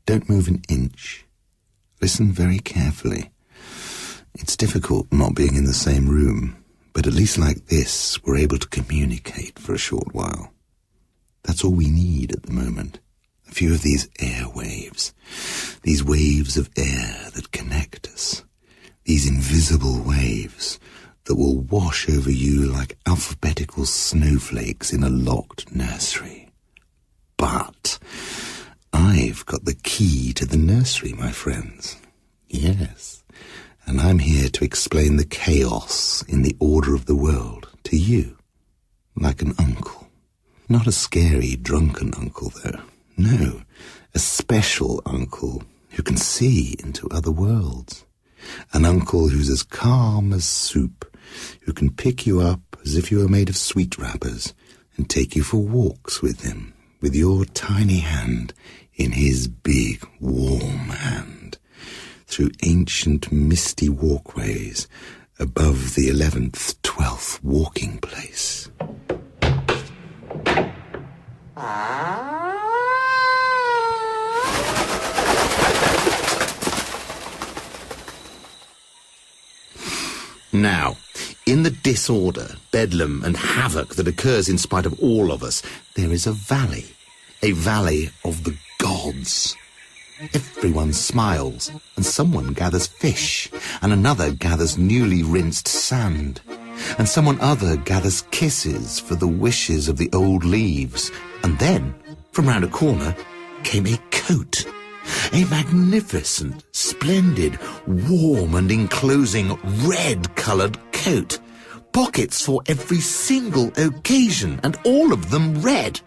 Don't move an inch. Listen very carefully. It's difficult not being in the same room, but at least like this, we're able to communicate for a short while. That's all we need at the moment. A few of these air waves. These waves of air that connect us. These invisible waves that will wash over you like alphabetical snowflakes in a locked nursery. But I've got the key to the nursery, my friends. Yes, and I'm here to explain the chaos in the order of the world to you, like an uncle. Not a scary, drunken uncle, though. No, a special uncle who can see into other worlds. An uncle who's as calm as soup, who can pick you up as if you were made of sweet wrappers and take you for walks with him, with your tiny hand in his big, warm hand, through ancient, misty walkways above the 11th, 12th walking place. Now, in the disorder, bedlam and havoc that occurs in spite of all of us, there is a valley of the gods. Everyone smiles, and someone gathers fish, and another gathers newly rinsed sand, and someone other gathers kisses for the wishes of the old leaves. And then, from round a corner, came a coat. A magnificent, splendid, warm and enclosing red-coloured coat. Pockets for every single occasion, and all of them red.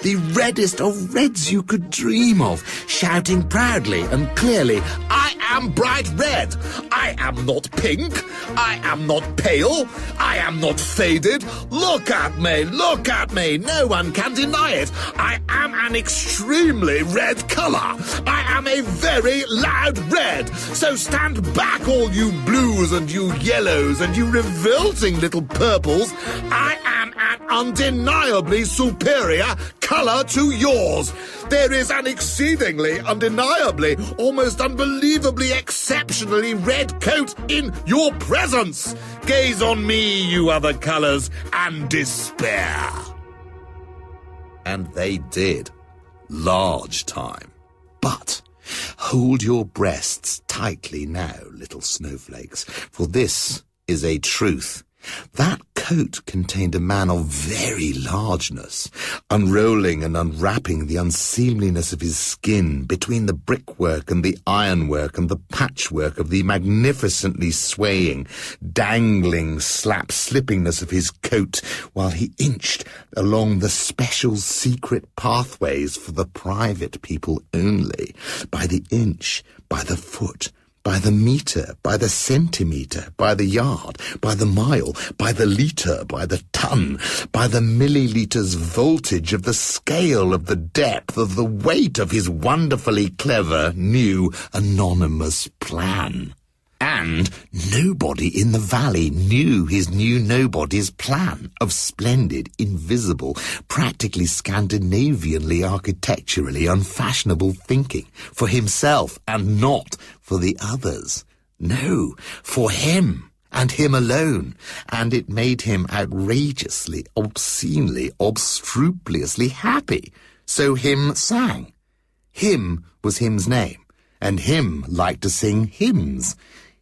The reddest of reds you could dream of, shouting proudly and clearly, "I am bright red. I am not pink. I am not pale. I am not faded. Look at me, look at me. No one can deny it. I am an extremely red colour. I am a very loud red. So stand back, all you blues and you yellows and you revolting little purples. I am an undeniably superior colour to yours. There is an exceedingly, undeniably, almost unbelievably, exceptionally red coat in your presence. Gaze on me, you other colours, and despair." And they did. Large time. But hold your breasts tightly now, little snowflakes, for this is a truth. That coat contained a man of very largeness, unrolling and unwrapping the unseemliness of his skin between the brickwork and the ironwork and the patchwork of the magnificently swaying, dangling slap-slippingness of his coat, while he inched along the special secret pathways for the private people only, by the inch, by the foot, by the metre, by the centimetre, by the yard, by the mile, by the litre, by the ton, by the millilitres voltage of the scale of the depth of the weight of his wonderfully clever, new, anonymous plan. And nobody in the valley knew his new nobody's plan of splendid, invisible, practically Scandinavianly architecturally unfashionable thinking for himself and not for the others. No, for him and him alone, and it made him outrageously, obscenely, obstreperously happy. So him sang. Him was him's name, and him liked to sing hymns.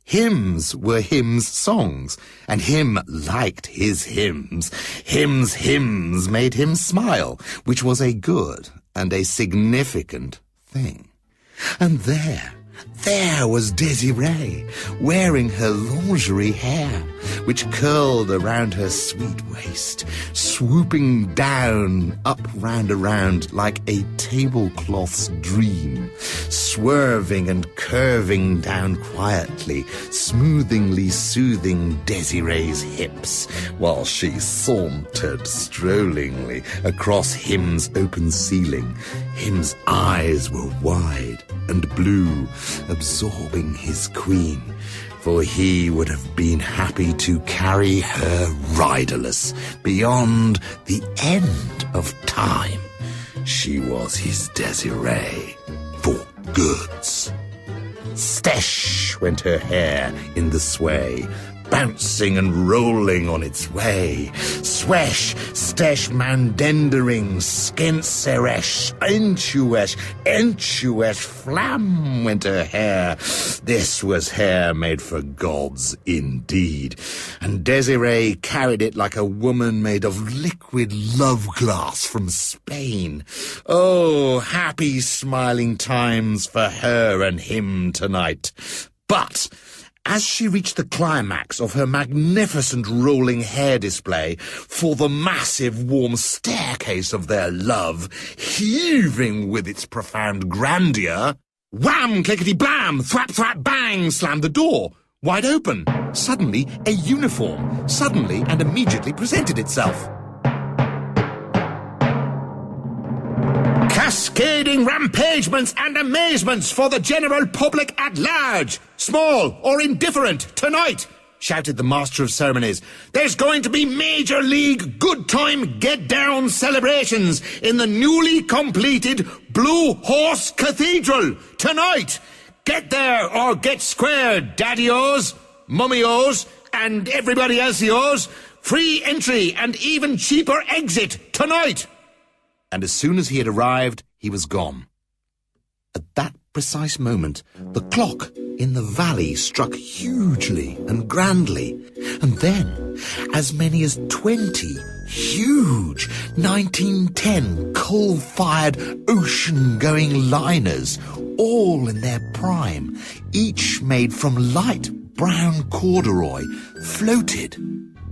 Hymns were hymns' songs, and him liked his hymns. Hymns made him smile, which was a good and a significant thing. And there was Désirée, wearing her lingerie hair, which curled around her sweet waist, swooping down, up round around like a tablecloth's dream, swerving and curving down quietly, smoothingly soothing Désirée's hips, while she sauntered strollingly across Him's open ceiling. Him's eyes were wide and blue, absorbing his queen, for he would have been happy to carry her riderless beyond the end of time. She was his Désirée forever. goods. Stesh went her hair in the sway, bouncing and rolling on its way. Swesh, stesh, mandendering, skenseresh, entuesh, flam went her hair. This was hair made for gods indeed. And Desiree carried it like a woman made of liquid love glass from Spain. Oh, happy smiling times for her and him tonight. But as she reached the climax of her magnificent rolling hair display, for the massive warm staircase of their love, heaving with its profound grandeur, wham, clickety-blam, thwap, bang, slammed the door, wide open. Suddenly, a uniform, suddenly and immediately presented itself. Cascading rampagements and amazements for the general public at large, small or indifferent, tonight, shouted the Master of Ceremonies. There's going to be Major League Good Time Get Down celebrations in the newly completed Blue Horse Cathedral tonight. Get there or get squared, daddy-os, mummy-os, and everybody else-os. Free entry and even cheaper exit tonight. And as soon as he had arrived, he was gone. At that precise moment, the clock in the valley struck hugely and grandly, and then as many as 20 huge 1910 coal-fired ocean-going liners, all in their prime, each made from light brown corduroy, floated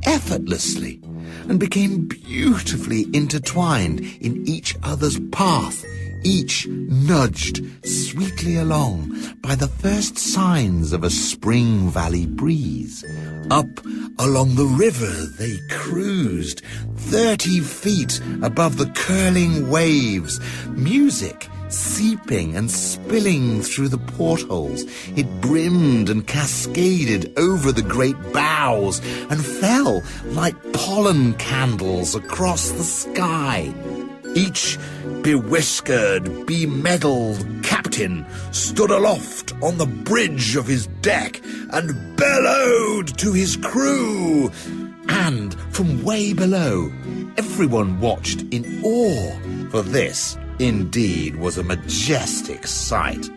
effortlessly and became beautifully intertwined in each other's path, each nudged sweetly along by the first signs of a spring valley breeze. Up along the river they cruised, 30 feet above the curling waves, music seeping and spilling through the portholes. It brimmed and cascaded over the great bows and fell like pollen candles across the sky. Each bewhiskered, bemedalled captain stood aloft on the bridge of his deck and bellowed to his crew. And from way below, everyone watched in awe, for this indeed was a majestic sight.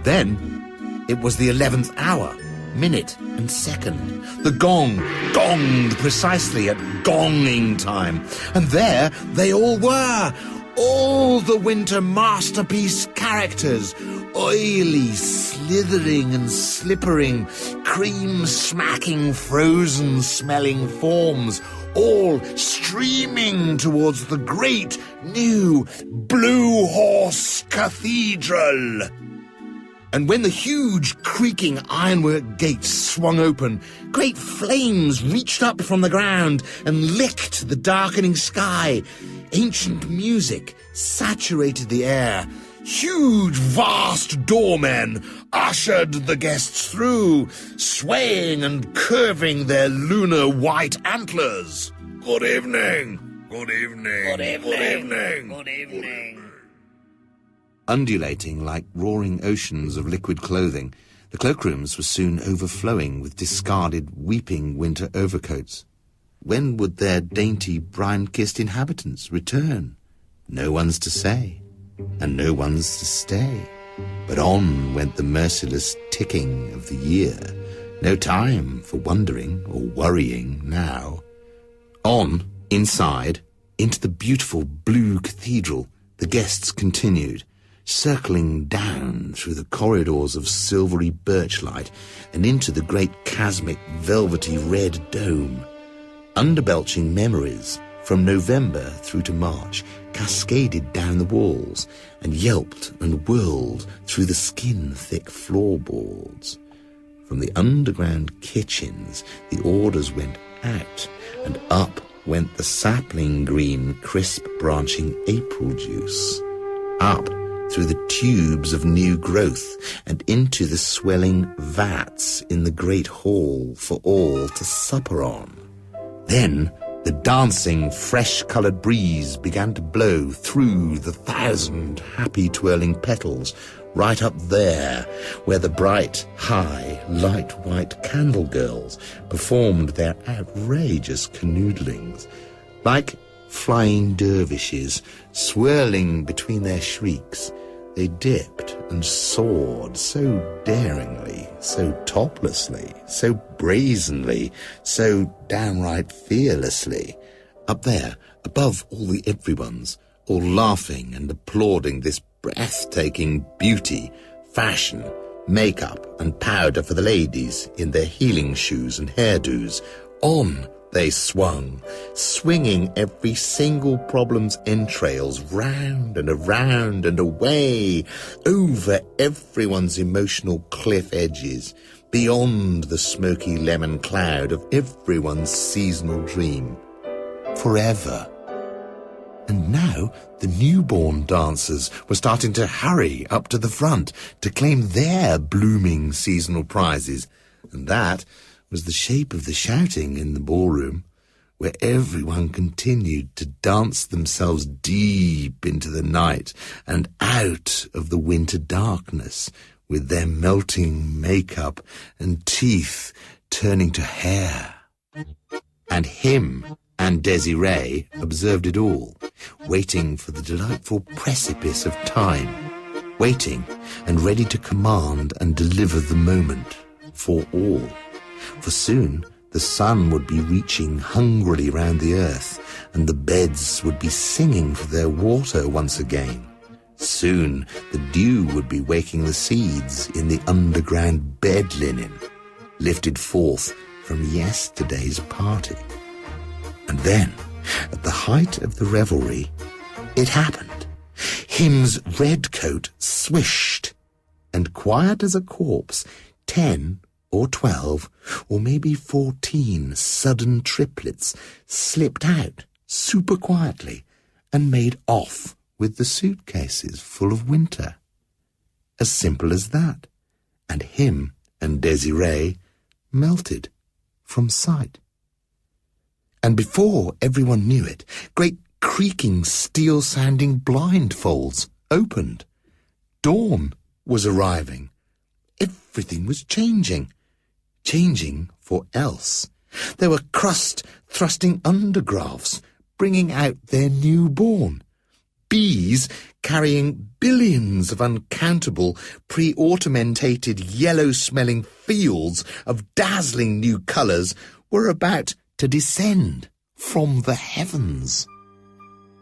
Then it was the 11th hour, minute and second. The gong gonged precisely at gonging time, and there they all were, all the winter masterpiece characters, oily, slithering and slippering, cream-smacking, frozen-smelling forms, all streaming towards the great new Blue Horse Cathedral. And when the huge creaking ironwork gates swung open, great flames reached up from the ground and licked the darkening sky. Ancient music saturated the air. Huge, vast doormen ushered the guests through, swaying and curving their lunar white antlers. Good evening. Good evening. Good evening. Good evening. Good evening. Undulating like roaring oceans of liquid clothing, the cloakrooms were soon overflowing with discarded, weeping winter overcoats. When would their dainty, brine-kissed inhabitants return? No one's to say, and no one's to stay. But on went the merciless ticking of the year. No time for wondering or worrying now. On, inside, into the beautiful blue cathedral, the guests continued, circling down through the corridors of silvery birchlight and into the great chasmic velvety red dome. Underbelching memories from November through to March cascaded down the walls and yelped and whirled through the skin-thick floorboards. From the underground kitchens, the orders went out, and up went the sapling-green, crisp-branching April juice. Up through the tubes of new growth and into the swelling vats in the great hall for all to supper on. Then the dancing, fresh-coloured breeze began to blow through the 1,000 happy twirling petals, right up there, where the bright, high, light white candle girls performed their outrageous canoodlings, like flying dervishes swirling between their shrieks. They dipped and soared so daringly, so toplessly, so brazenly, so downright fearlessly, up there, above all the everyones, all laughing and applauding this breathtaking beauty, fashion, makeup and powder for the ladies in their heeling shoes and hairdos. On they swung, swinging every single problem's entrails round and around and away, over everyone's emotional cliff edges, beyond the smoky lemon cloud of everyone's seasonal dream. Forever. And now the newborn dancers were starting to hurry up to the front to claim their blooming seasonal prizes, and that was the shape of the shouting in the ballroom, where everyone continued to dance themselves deep into the night and out of the winter darkness, with their melting makeup and teeth turning to hair. And him and Desiree observed it all, waiting for the delightful precipice of time, waiting and ready to command and deliver the moment for all. For soon the sun would be reaching hungrily round the earth, and the beds would be singing for their water once again. Soon the dew would be waking the seeds in the underground bed linen, lifted forth from yesterday's party. And then, at the height of the revelry, it happened. Him's red coat swished, and quiet as a corpse, 10 or 12, or maybe 14 sudden triplets slipped out super quietly and made off with the suitcases full of winter. As simple as that. And him and Desiree melted from sight. And before everyone knew it, great creaking, steel-sounding blindfolds opened. Dawn was arriving. Everything was changing. Changing for else. There were crust-thrusting undergrafts bringing out their newborn. Bees carrying billions of uncountable, pre-autumentated, yellow-smelling fields of dazzling new colours were about to descend from the heavens.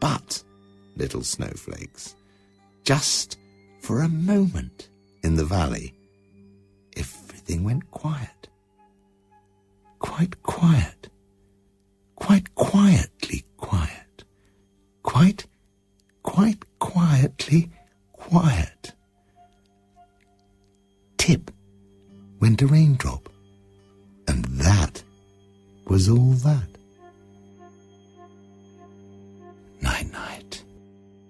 But, little snowflakes, just for a moment in the valley, everything went quiet. Quite quiet. Quite quietly quiet. Quite quietly quiet. Tip went a raindrop, and that was all that.